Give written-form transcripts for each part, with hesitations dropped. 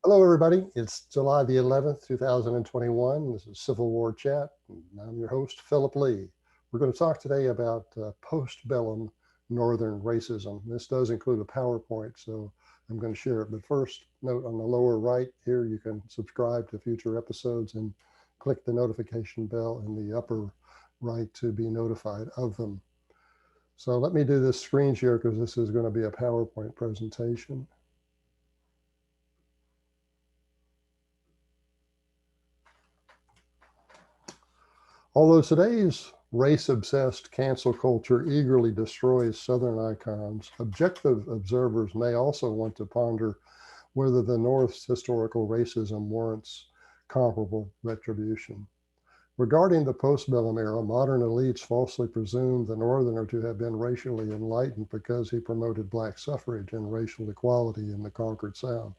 Hello, everybody. It's July the 11th, 2021. This is Civil War Chat. And I'm your host, Philip Lee. We're going to talk today about postbellum Northern racism. This does include a PowerPoint, so I'm going to share it. But first, note on the lower right here, you can subscribe to future episodes and click the notification bell in the upper right to be notified of them. So let me do this screen share because this is going to be a PowerPoint presentation. Although today's race-obsessed cancel culture eagerly destroys Southern icons, objective observers may also want to ponder whether the North's historical racism warrants comparable retribution. Regarding the postbellum era, modern elites falsely presumed the Northerner to have been racially enlightened because he promoted Black suffrage and racial equality in the conquered South,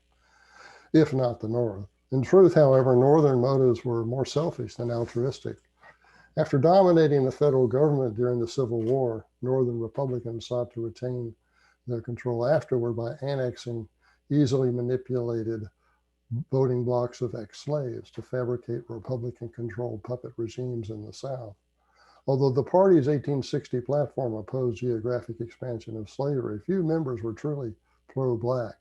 if not the North. In truth, however, Northern motives were more selfish than altruistic. After dominating the federal government during the Civil War, Northern Republicans sought to retain their control afterward by annexing easily manipulated voting blocks of ex-slaves to fabricate Republican-controlled puppet regimes in the South. Although the party's 1860 platform opposed geographic expansion of slavery, few members were truly pro-Black.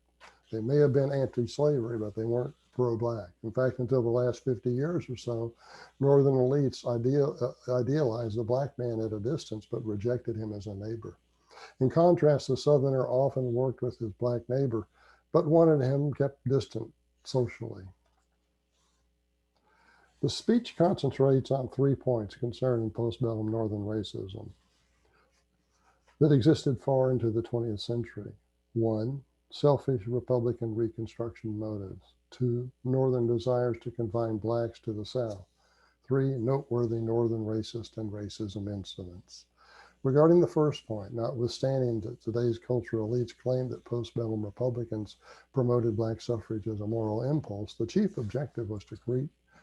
They may have been anti-slavery, but they weren't pro-Black. In fact, until the last 50 years or so, Northern elites idealized the Black man at a distance, but rejected him as a neighbor. In contrast, the Southerner often worked with his Black neighbor, but wanted him kept distant socially. The speech concentrates on 3 points concerning postbellum Northern racism that existed far into the 20th century. 1. Selfish Republican Reconstruction motives. 2. Northern desires to confine Blacks to the South. 3. Noteworthy Northern racist and racism incidents. Regarding the first point, notwithstanding that today's cultural elites claim that postbellum Republicans promoted Black suffrage as a moral impulse, the chief objective was to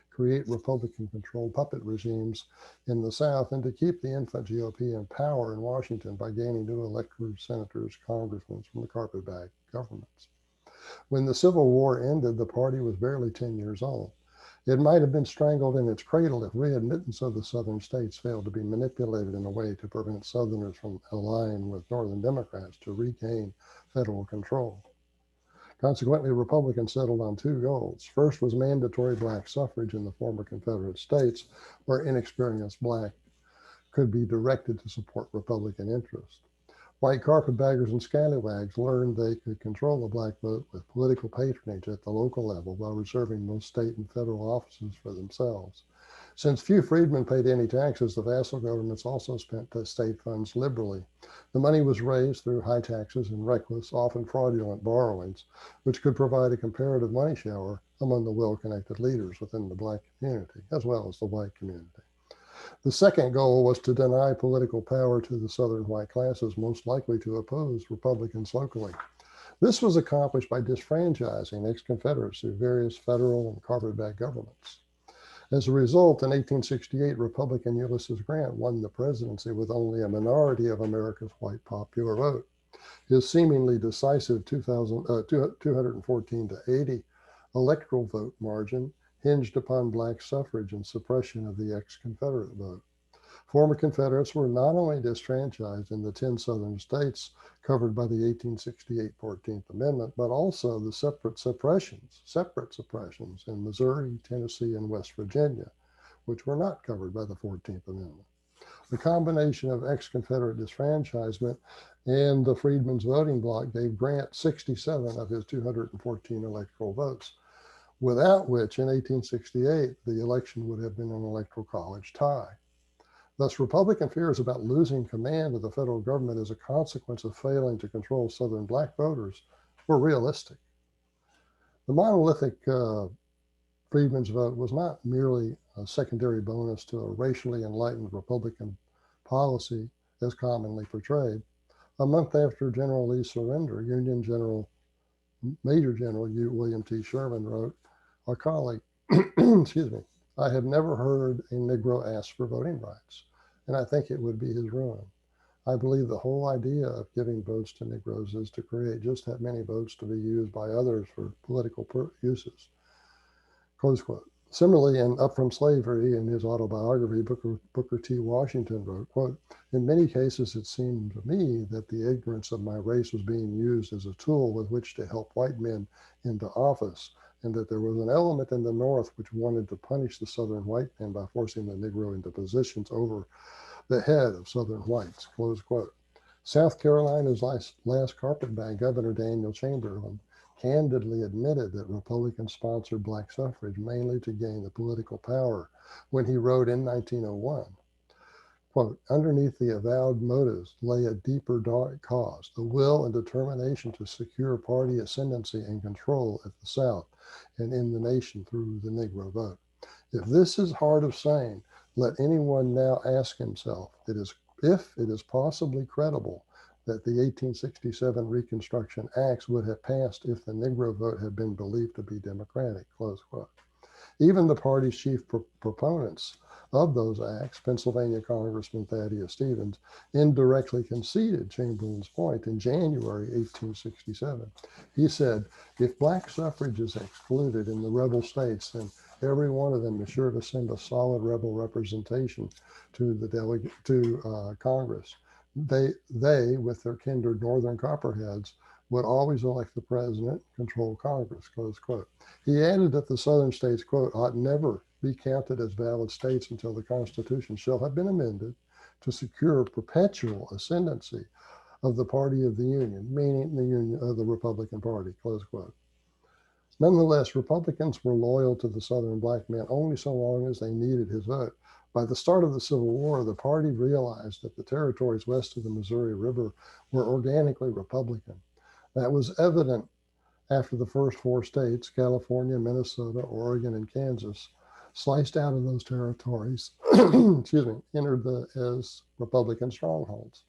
create Republican-controlled puppet regimes in the South and to keep the infant GOP in power in Washington by gaining new elected senators, congressmen from the carpetbag governments. When the Civil War ended, the party was barely 10 years old. It might have been strangled in its cradle if readmittance of the Southern states failed to be manipulated in a way to prevent Southerners from allying with Northern Democrats to regain federal control. Consequently, Republicans settled on 2 goals. First was mandatory Black suffrage in the former Confederate states, where inexperienced Black could be directed to support Republican interests. White carpetbaggers and scallywags learned they could control the Black vote with political patronage at the local level while reserving most state and federal offices for themselves. Since few freedmen paid any taxes, the vassal governments also spent state funds liberally. The money was raised through high taxes and reckless, often fraudulent borrowings, which could provide a comparative money shower among the well-connected leaders within the Black community, as well as the white community. The second goal was to deny political power to the Southern white classes most likely to oppose Republicans locally. This was accomplished by disfranchising ex-Confederates through various federal and carpetbag governments. As a result, in 1868, Republican Ulysses Grant won the presidency with only a minority of America's white popular vote. His seemingly decisive 214 to 80 electoral vote margin hinged upon Black suffrage and suppression of the ex-Confederate vote. Former Confederates were not only disfranchised in the 10 Southern states covered by the 1868 14th Amendment, but also the separate suppressions in Missouri, Tennessee, and West Virginia, which were not covered by the 14th Amendment. The combination of ex-Confederate disfranchisement and the Freedmen's voting bloc gave Grant 67 of his 214 electoral votes, without which in 1868 the election would have been an electoral college tie. Thus, Republican fears about losing command of the federal government as a consequence of failing to control Southern Black voters were realistic. The monolithic Freedmen's vote was not merely a secondary bonus to a racially enlightened Republican policy as commonly portrayed. A month after General Lee's surrender, Major General William T. Sherman wrote, our colleague, excuse me, I have never heard a Negro ask for voting rights, and I think it would be his ruin. I believe the whole idea of giving votes to Negroes is to create just that many votes to be used by others for political uses. Close quote. Similarly, in Up From Slavery, in his autobiography, Booker T. Washington wrote, quote, in many cases it seemed to me that the ignorance of my race was being used as a tool with which to help white men into office, and that there was an element in the North which wanted to punish the Southern white men by forcing the Negro into positions over the head of Southern whites, close quote. South Carolina's last carpetbag governor, Daniel Chamberlain, candidly admitted that Republicans sponsored black suffrage mainly to gain the political power when he wrote in 1901, quote, underneath the avowed motives lay a deeper dark cause, the will and determination to secure party ascendancy and control at the South and in the nation through the Negro vote. If this is hard of saying, let anyone now ask himself if it is possibly credible that the 1867 Reconstruction Acts would have passed if the Negro vote had been believed to be democratic, close quote. Even the party's chief proponents of those acts, Pennsylvania Congressman Thaddeus Stevens, indirectly conceded Chamberlain's point in January 1867. He said, if black suffrage is excluded in the rebel states, then every one of them is sure to send a solid rebel representation to Congress. They, with their kindred Northern Copperheads, would always elect the president, control Congress, close quote. He added that the Southern states, quote, ought never be counted as valid states until the Constitution shall have been amended to secure perpetual ascendancy of the party of the Union, meaning the Union of the Republican Party, close quote. Nonetheless, Republicans were loyal to the Southern black man only so long as they needed his vote. By the start of the Civil War, the party realized that the territories west of the Missouri River were organically Republican. That was evident after the first four states, California, Minnesota, Oregon, and Kansas, sliced out of those territories, excuse me, entered as Republican strongholds.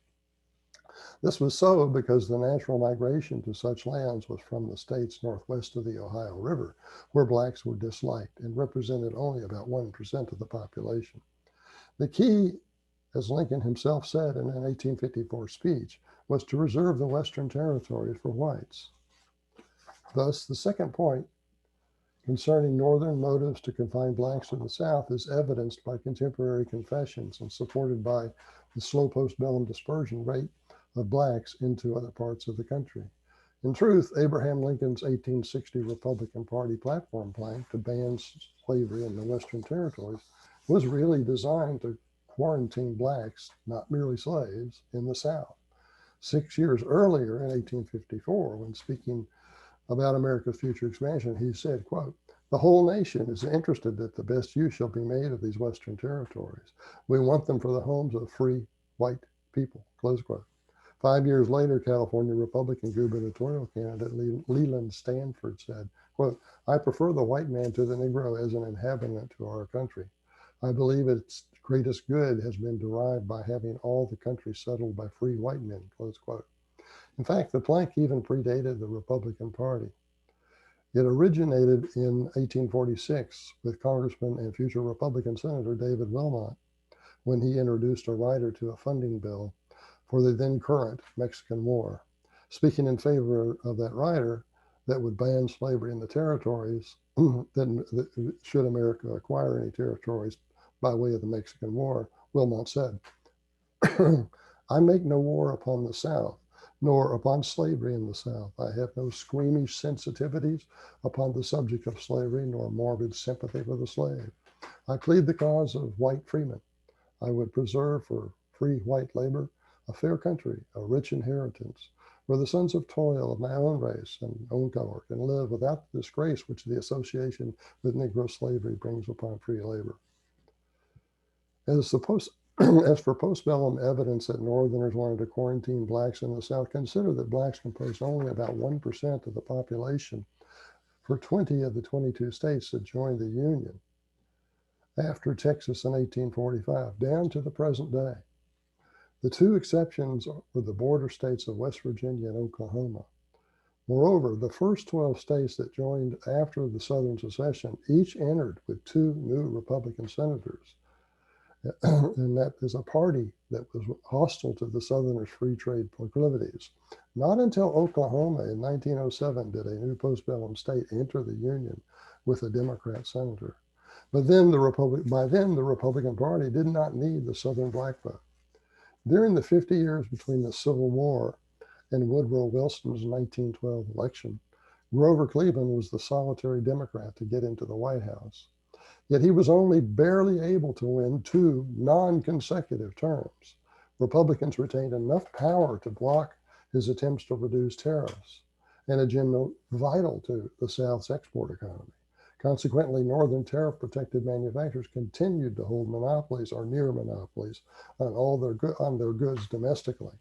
This was so because the natural migration to such lands was from the states northwest of the Ohio River, where blacks were disliked and represented only about 1% of the population. The key, as Lincoln himself said in an 1854 speech, was to reserve the Western territories for whites. Thus, the second point concerning Northern motives to confine blacks to the South is evidenced by contemporary confessions and supported by the slow postbellum dispersion rate of blacks into other parts of the country. In truth, Abraham Lincoln's 1860 Republican Party platform plan to ban slavery in the Western territories was really designed to quarantine blacks, not merely slaves, in the South. 6 years earlier, in 1854, when speaking about America's future expansion, he said, quote, the whole nation is interested that the best use shall be made of these Western territories. We want them for the homes of free white people, close quote. 5 years later, California Republican gubernatorial candidate Leland Stanford said, quote, I prefer the white man to the Negro as an inhabitant to our country. I believe its greatest good has been derived by having all the country settled by free white men, close quote. In fact, the plank even predated the Republican Party. It originated in 1846 with Congressman and future Republican Senator David Wilmot when he introduced a rider to a funding bill for the then current Mexican War, speaking in favor of that rider that would ban slavery in the territories, that should America acquire any territories by way of the Mexican War. Wilmot said, I make no war upon the South, nor upon slavery in the South. I have no squeamish sensitivities upon the subject of slavery, nor morbid sympathy for the slave. I plead the cause of white freemen. I would preserve for free white labor a fair country, a rich inheritance, where the sons of toil of my own race and own color can live without the disgrace which the association with Negro slavery brings upon free labor. As for postbellum evidence that Northerners wanted to quarantine blacks in the South, consider that blacks composed only about 1% of the population for 20 of the 22 states that joined the Union after Texas in 1845, down to the present day. The two exceptions were the border states of West Virginia and Oklahoma. Moreover, the first 12 states that joined after the Southern secession each entered with 2 new Republican senators. and that is a party that was hostile to the Southerners' free trade proclivities. Not until Oklahoma in 1907 did a new postbellum state enter the Union with a Democrat senator. But then by then, the Republican Party did not need the Southern black vote. During the 50 years between the Civil War and Woodrow Wilson's 1912 election, Grover Cleveland was the solitary Democrat to get into the White House. Yet he was only barely able to win two non-consecutive terms. Republicans retained enough power to block his attempts to reduce tariffs, an agenda vital to the South's export economy. Consequently, Northern tariff-protected manufacturers continued to hold monopolies or near monopolies on their goods domestically.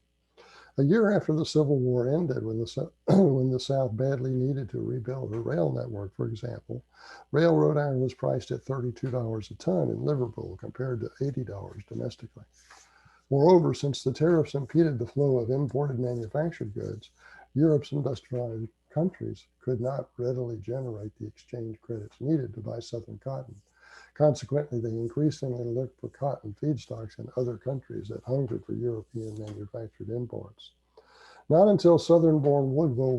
A year after the Civil War ended, when the South badly needed to rebuild a rail network, for example, railroad iron was priced at $32 a ton in Liverpool compared to $80 domestically. Moreover, since the tariffs impeded the flow of imported manufactured goods, Europe's industrialized countries could not readily generate the exchange credits needed to buy Southern cotton. Consequently, they increasingly looked for cotton feedstocks in other countries that hungered for European manufactured imports. Not until Southern-born Woodrow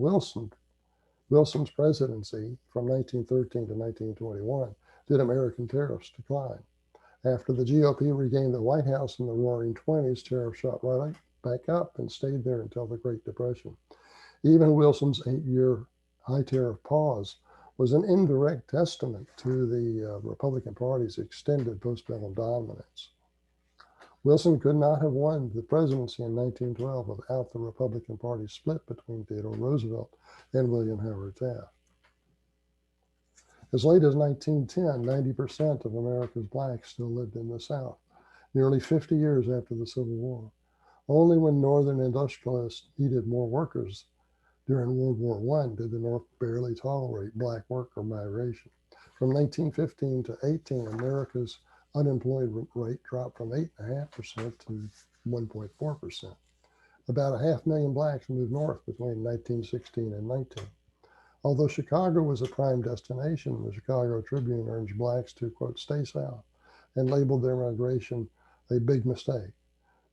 Wilson's presidency from 1913 to 1921 did American tariffs decline. After the GOP regained the White House in the Roaring '20s, tariffs shot right back up and stayed there until the Great Depression. Even Wilson's 8-year high tariff pause was an indirect testament to the Republican Party's extended postbellum dominance. Wilson could not have won the presidency in 1912 without the Republican Party split between Theodore Roosevelt and William Howard Taft. As late as 1910, 90% of America's blacks still lived in the South, nearly 50 years after the Civil War. Only when Northern industrialists needed more workers during World War I did the North barely tolerate black worker migration. From 1915 to 18, America's unemployment rate dropped from 8.5% to 1.4%. About 500,000 blacks moved north between 1916 and 19. Although Chicago was a prime destination, the Chicago Tribune urged blacks to, quote, stay south, and labeled their migration a big mistake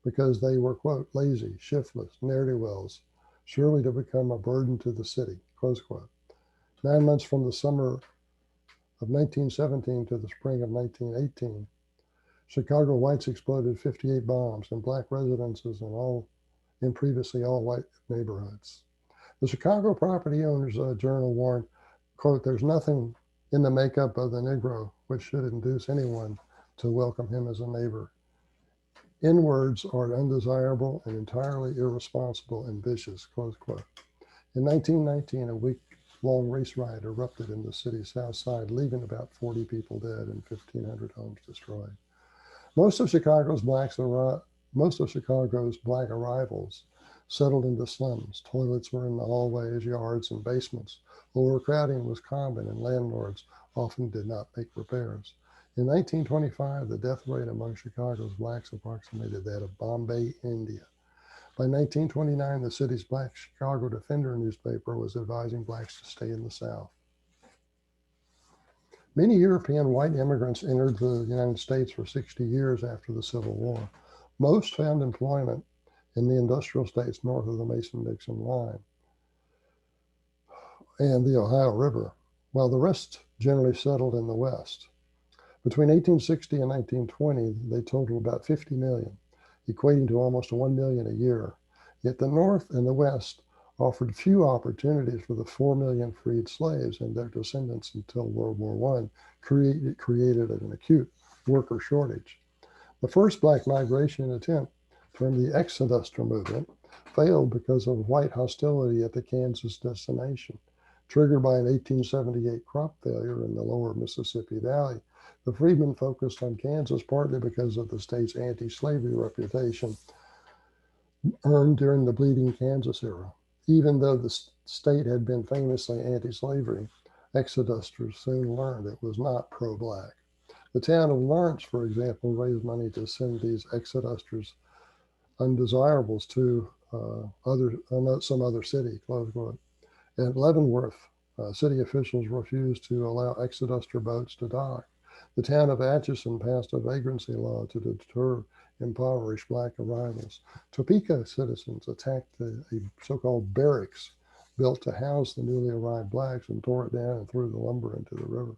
because they were, quote, lazy, shiftless, ne'er-do-wells, surely to become a burden to the city, close quote. 9 months from the summer of 1917 to the spring of 1918, Chicago whites exploded 58 bombs in black residences in previously all-white neighborhoods. The Chicago Property Owners Journal warned, quote, there's nothing in the makeup of the Negro which should induce anyone to welcome him as a neighbor. Inwards are undesirable and entirely irresponsible and vicious, close quote. In 1919, a week-long race riot erupted in the city's south side, leaving about 40 people dead and 1,500 homes destroyed. Most of Chicago's black arrivals settled into slums. Toilets were in the hallways, yards, and basements. Overcrowding was common, and landlords often did not make repairs. In 1925, the death rate among Chicago's blacks approximated that of Bombay, India. By 1929, the city's Black Chicago Defender newspaper was advising blacks to stay in the South. Many European white immigrants entered the United States for 60 years after the Civil War. Most found employment in the industrial states north of the Mason-Dixon line and the Ohio River, while the rest generally settled in the West. Between 1860 and 1920, they totaled about 50 million, equating to almost 1 million a year. Yet the North and the West offered few opportunities for the 4 million freed slaves and their descendants until World War I created an acute worker shortage. The first black migration attempt, termed the Exoduster movement, failed because of white hostility at the Kansas destination. Triggered by an 1878 crop failure in the lower Mississippi Valley, the freedmen focused on Kansas partly because of the state's anti-slavery reputation earned during the Bleeding Kansas era. Even though the state had been famously anti-slavery, Exodusters soon learned it was not pro-black. The town of Lawrence, for example, raised money to send these Exodusters undesirables to some other city, close quote. At Leavenworth, city officials refused to allow Exoduster boats to dock. The town of Atchison passed a vagrancy law to deter impoverished black arrivals. Topeka citizens attacked a so-called barracks built to house the newly arrived blacks and tore it down and threw the lumber into the river.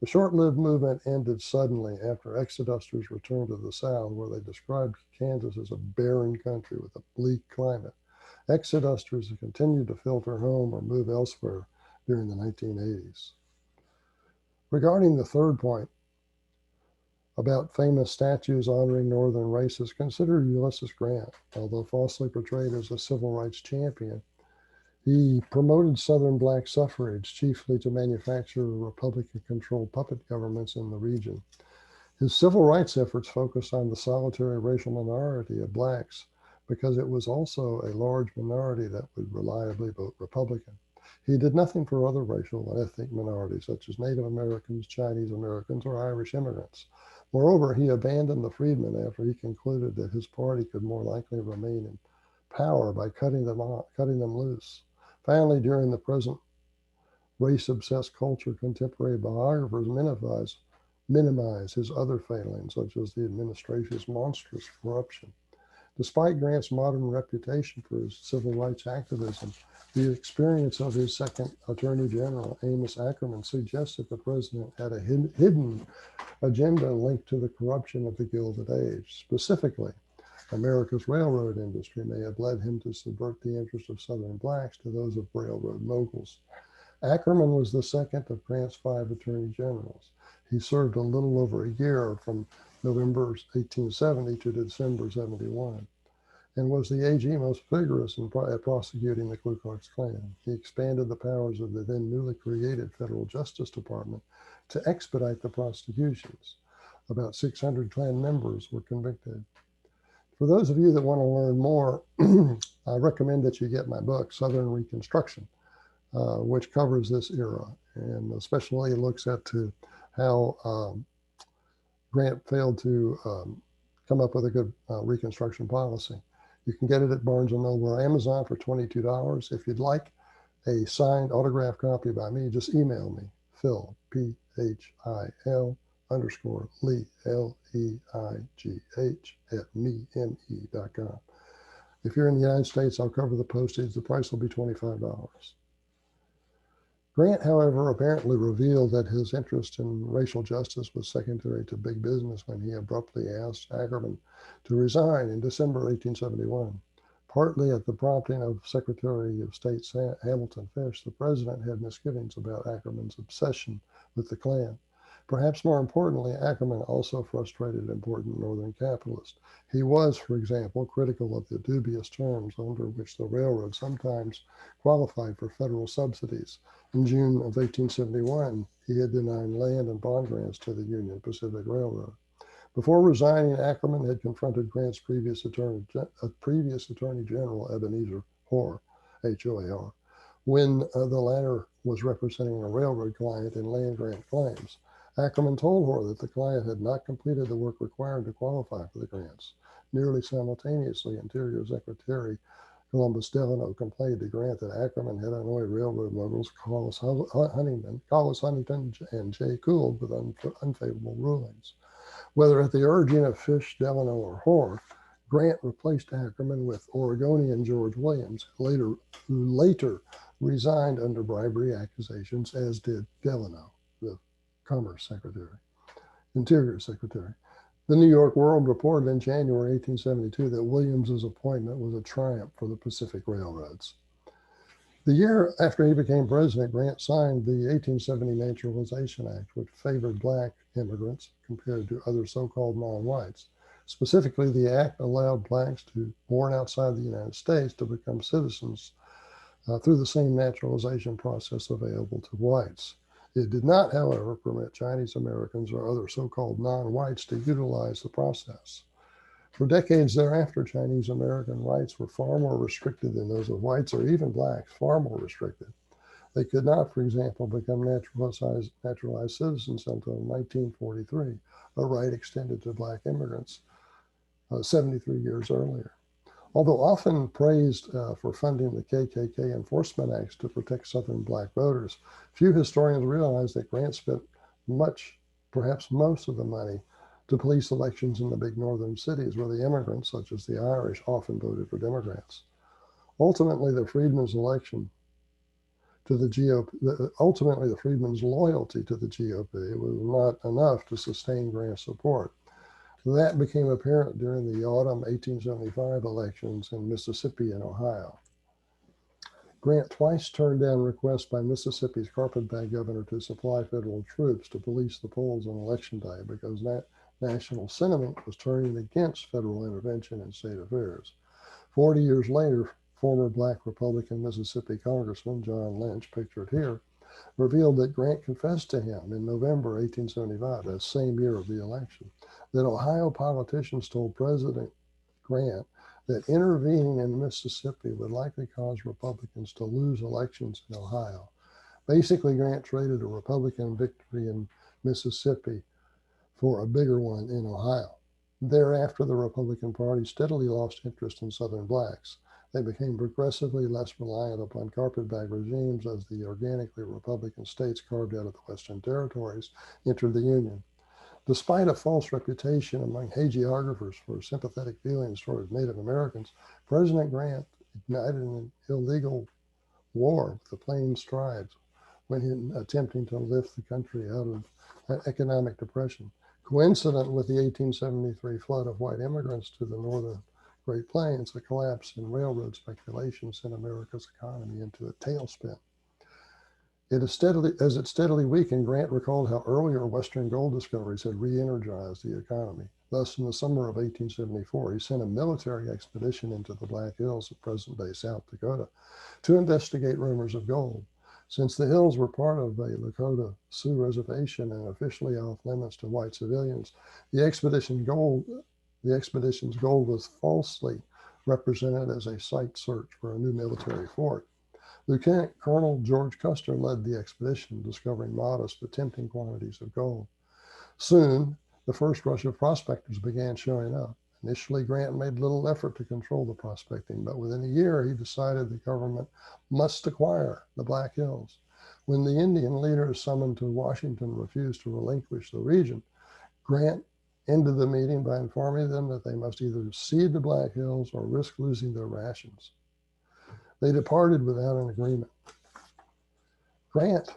The short-lived movement ended suddenly after exodusters returned to the South, where they described Kansas as a barren country with a bleak climate. Exodusters continued to filter home or move elsewhere during the 1980s. Regarding the third point about famous statues honoring Northern races, consider Ulysses Grant. Although falsely portrayed as a civil rights champion, he promoted Southern black suffrage, chiefly to manufacture Republican-controlled puppet governments in the region. His civil rights efforts focused on the solitary racial minority of blacks because it was also a large minority that would reliably vote Republican. He did nothing for other racial and ethnic minorities, such as Native Americans, Chinese Americans, or Irish immigrants. Moreover, he abandoned the freedmen after he concluded that his party could more likely remain in power by cutting them loose. Finally, during the present race-obsessed culture, contemporary biographers minimize his other failings, such as the administration's monstrous corruption. Despite Grant's modern reputation for his civil rights activism, the experience of his second Attorney General, Amos Ackerman, suggests that the president had a hidden agenda linked to the corruption of the Gilded Age. Specifically, America's railroad industry may have led him to subvert the interests of Southern blacks to those of railroad moguls. Ackerman was the second of Grant's 5 attorney generals. He served a little over a year, from November 1870 to December 71, and was the AG most vigorous at prosecuting the Ku Klux Klan. He expanded the powers of the then newly created Federal Justice Department to expedite the prosecutions. About 600 Klan members were convicted. For those of you that want to learn more, I recommend that you get my book, Southern Reconstruction, which covers this era, and especially looks at how Grant failed to come up with a good Reconstruction policy. You can get it at Barnes & Noble or Amazon for $22. If you'd like a signed autographed copy by me, just email me, Phil, Phil _Leigh, Leigh, at me.com. If you're in the United States, I'll cover the postage. The price will be $25. Grant, however, apparently revealed that his interest in racial justice was secondary to big business when he abruptly asked Ackerman to resign in December 1871. Partly at the prompting of Secretary of State Hamilton Fish, the president had misgivings about Ackerman's obsession with the Klan. Perhaps more importantly, Ackerman also frustrated important Northern capitalists. He was, for example, critical of the dubious terms under which the railroad sometimes qualified for federal subsidies. In June of 1871, he had denied land and bond grants to the Union Pacific Railroad. Before resigning, Ackerman had confronted Grant's previous Attorney General, Ebenezer Hoar, H-O-A-R, when the latter was representing a railroad client in land grant claims. Ackerman told Hoar that the client had not completed the work required to qualify for the grants. Nearly simultaneously, Interior Secretary Columbus Delano complained to Grant that Ackerman had annoyed railroad moguls Collis Huntington, and Jay Gould with unfavorable rulings. Whether at the urging of Fish, Delano, or Hoar, Grant replaced Ackerman with Oregonian George Williams, who later resigned under bribery accusations, as did Delano, the Interior Secretary. The New York World reported in January 1872 that Williams's appointment was a triumph for the Pacific Railroads. The year after he became president, Grant signed the 1870 Naturalization Act, which favored black immigrants compared to other so-called non-whites. Specifically, the act allowed blacks born outside the United States to become citizens through the same naturalization process available to whites. It did not, however, permit Chinese Americans or other so-called non-whites to utilize the process. For decades thereafter, Chinese American rights were far more restricted than those of whites or even blacks, far more restricted. They could not, for example, become naturalized citizens until 1943, a right extended to black immigrants 73 years earlier. Although often praised for funding the KKK enforcement acts to protect Southern black voters, few historians realize that Grant spent much perhaps most of the money, to police elections in the big northern cities where the immigrants, such as the Irish, often voted for Democrats. Ultimately, the Freedmen's election to the GOP, ultimately the Freedmen's loyalty to the GOP was not enough to sustain Grant's support. That became apparent during the autumn 1875 elections in Mississippi and Ohio. Grant twice turned down requests by Mississippi's carpetbag governor to supply federal troops to police the polls on election day because national sentiment was turning against federal intervention in state affairs. 40 years later, former black Republican Mississippi Congressman John Lynch, pictured here, revealed that Grant confessed to him in November 1875, that same year of the election, that Ohio politicians told President Grant that intervening in Mississippi would likely cause Republicans to lose elections in Ohio. Basically, Grant traded a Republican victory in Mississippi for a bigger one in Ohio. Thereafter, the Republican Party steadily lost interest in Southern blacks. They became progressively less reliant upon carpetbag regimes as the organically Republican states carved out of the Western Territories entered the Union. Despite a false reputation among hagiographers for sympathetic feelings towards Native Americans, President Grant ignited an illegal war with the Plains tribes when attempting to lift the country out of economic depression. Coincident with the 1873 flood of white immigrants to the northern Great Plains, the collapse in railroad speculation sent America's economy into a tailspin. As it steadily weakened, Grant recalled how earlier Western gold discoveries had re-energized the economy. Thus, in the summer of 1874, he sent a military expedition into the Black Hills of present-day South Dakota to investigate rumors of gold. Since the hills were part of a Lakota Sioux reservation and officially off limits to white civilians, the expedition's gold was falsely represented as a site search for a new military fort. Lieutenant Colonel George Custer led the expedition, discovering modest but tempting quantities of gold. Soon, the first rush of prospectors began showing up. Initially, Grant made little effort to control the prospecting, but within a year, he decided the government must acquire the Black Hills. When the Indian leaders summoned to Washington refused to relinquish the region, Grant ended the meeting by informing them that they must either cede the Black Hills or risk losing their rations. They departed without an agreement. Grant,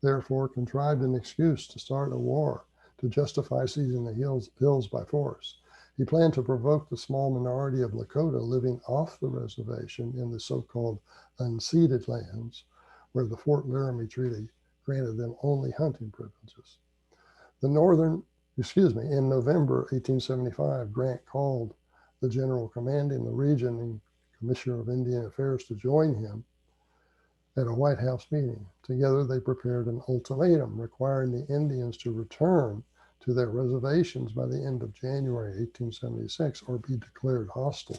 therefore, contrived an excuse to start a war to justify seizing the hills by force. He planned to provoke the small minority of Lakota living off the reservation in the so-called unceded lands, where the Fort Laramie Treaty granted them only hunting privileges. In November 1875, Grant called the general commanding the region and Commissioner of Indian Affairs to join him at a White House meeting. Together, they prepared an ultimatum requiring the Indians to return to their reservations by the end of January 1876 or be declared hostile.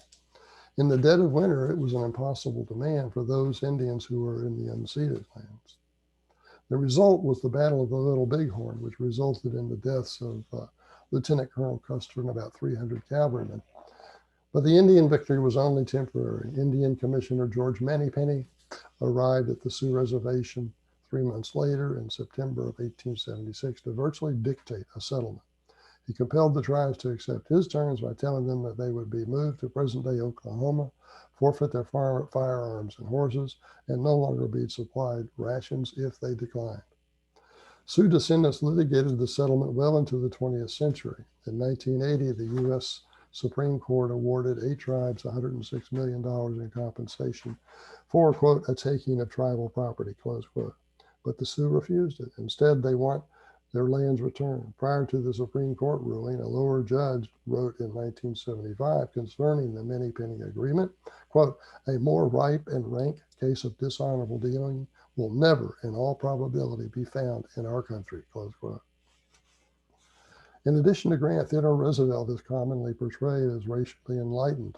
In the dead of winter, it was an impossible demand for those Indians who were in the unceded lands. The result was the Battle of the Little Bighorn, which resulted in the deaths of Lieutenant Colonel Custer and about 300 cavalrymen. But the Indian victory was only temporary. Indian Commissioner George Mannypenny arrived at the Sioux Reservation 3 months later in September of 1876 to virtually dictate a settlement. He compelled the tribes to accept his terms by telling them that they would be moved to present-day Oklahoma, forfeit their firearms and horses, and no longer be supplied rations if they declined. Sioux descendants litigated the settlement well into the 20th century. In 1980, the U.S. Supreme Court awarded 8 tribes $106 million in compensation for, quote, a taking of tribal property, close quote. But the Sioux refused it. Instead, they want their lands returned. Prior to the Supreme Court ruling, a lower judge wrote in 1975 concerning the Mannypenny Agreement, quote, a more ripe and rank case of dishonorable dealing will never, in all probability, be found in our country, close quote. In addition to Grant, Theodore Roosevelt is commonly portrayed as racially enlightened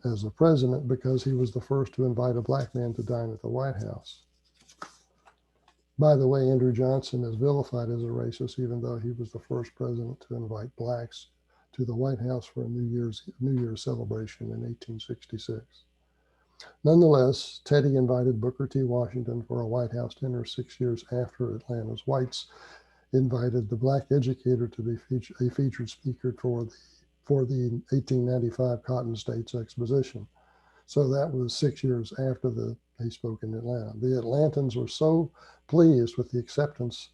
as a president because he was the first to invite a black man to dine at the White House. By the way, Andrew Johnson is vilified as a racist, even though he was the first president to invite blacks to the White House for a New Year's celebration in 1866. Nonetheless, Teddy invited Booker T. Washington for a White House dinner 6 years after Atlanta's whites invited the black educator to be a featured speaker for the 1895 Cotton States Exposition. So that was 6 years after he spoke in Atlanta. The Atlantans were so pleased with the acceptance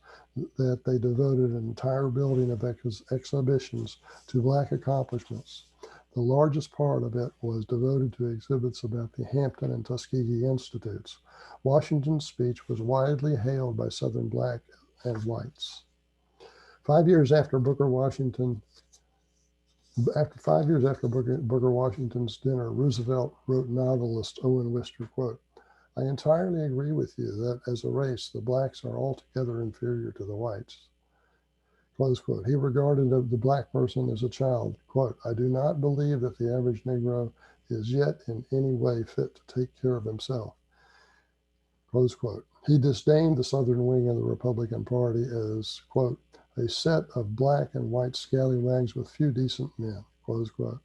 that they devoted an entire building of exhibitions to black accomplishments. The largest part of it was devoted to exhibits about the Hampton and Tuskegee Institutes. Washington's speech was widely hailed by Southern black and whites. 5 years after Booker Washington After 5 years after Booker Washington's dinner, Roosevelt wrote novelist Owen Wister, quote, "I entirely agree with you that as a race, the blacks are altogether inferior to the whites." Close quote. He regarded the black person as a child. Quote, "I do not believe that the average Negro is yet in any way fit to take care of himself." Close quote. He disdained the Southern wing of the Republican Party as, quote, "a set of black and white scallywags with few decent men," close quote.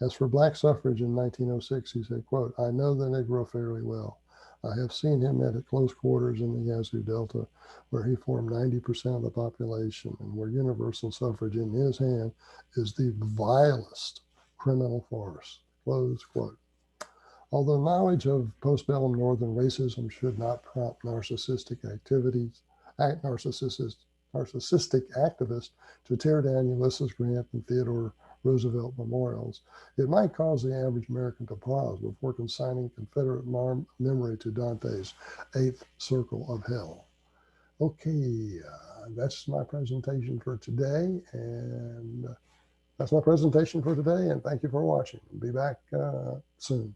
As for black suffrage in 1906, he said, quote, "I know the Negro fairly well. I have seen him at close quarters in the Yazoo Delta, where he formed 90% of the population and where universal suffrage in his hand is the vilest criminal farce," close quote. Although knowledge of postbellum Northern racism should not prompt narcissistic activists to tear down Ulysses Grant and Theodore Roosevelt memorials, it might cause the average American to pause before consigning Confederate memory to Dante's Eighth Circle of Hell. Okay, that's my presentation for today, and thank you for watching. Be back soon.